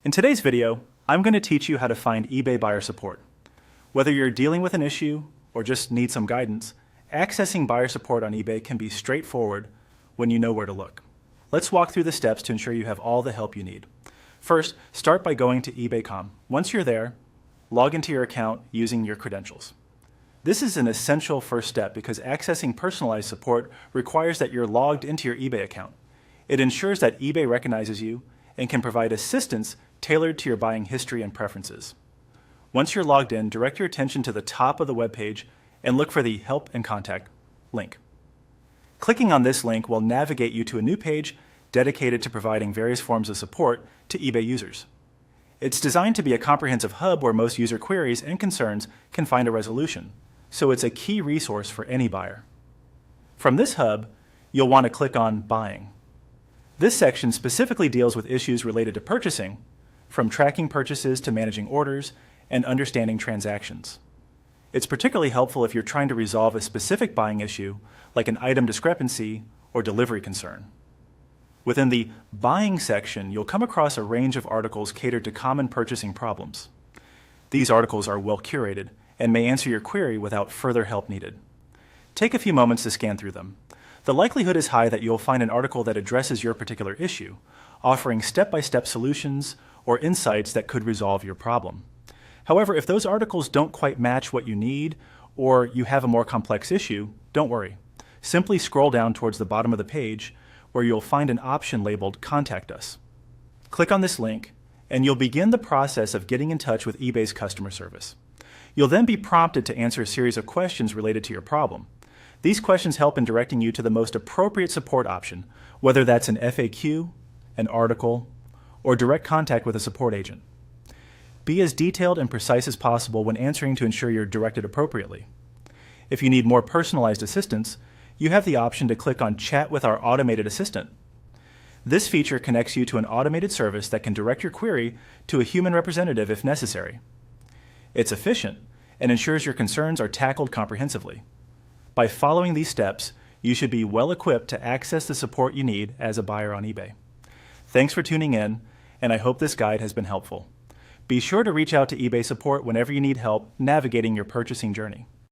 In today's video, I'm going to teach you how to find eBay buyer support. Whether you're dealing with an issue or just need some guidance, accessing buyer support on eBay can be straightforward when you know where to look. Let's walk through the steps to ensure you have all the help you need. First, start by going to eBay.com. Once you're there, log into your account using your credentials. This is an essential first step because accessing personalized support requires that you're logged into your eBay account. It ensures that eBay recognizes you and can provide assistance tailored to your buying history and preferences. Once you're logged in, direct your attention to the top of the web page and look for the Help and Contact link. Clicking on this link will navigate you to a new page dedicated to providing various forms of support to eBay users. It's designed to be a comprehensive hub where most user queries and concerns can find a resolution, so it's a key resource for any buyer. From this hub, you'll want to click on Buying. This section specifically deals with issues related to purchasing, from tracking purchases to managing orders and understanding transactions. It's particularly helpful if you're trying to resolve a specific buying issue, like an item discrepancy or delivery concern. Within the Buying section, you'll come across a range of articles catered to common purchasing problems. These articles are well curated and may answer your query without further help needed. Take a few moments to scan through them. The likelihood is high that you'll find an article that addresses your particular issue, offering step-by-step solutions or insights that could resolve your problem. However, if those articles don't quite match what you need or you have a more complex issue, don't worry. Simply scroll down towards the bottom of the page where you'll find an option labeled Contact Us. Click on this link and you'll begin the process of getting in touch with eBay's customer service. You'll then be prompted to answer a series of questions related to your problem. These questions help in directing you to the most appropriate support option, whether that's an FAQ, an article, or direct contact with a support agent. Be as detailed and precise as possible when answering to ensure you're directed appropriately. If you need more personalized assistance, you have the option to click on Chat with our automated assistant. This feature connects you to an automated service that can direct your query to a human representative if necessary. It's efficient and ensures your concerns are tackled comprehensively. By following these steps, you should be well equipped to access the support you need as a buyer on eBay. Thanks for tuning in, and I hope this guide has been helpful. Be sure to reach out to eBay support whenever you need help navigating your purchasing journey.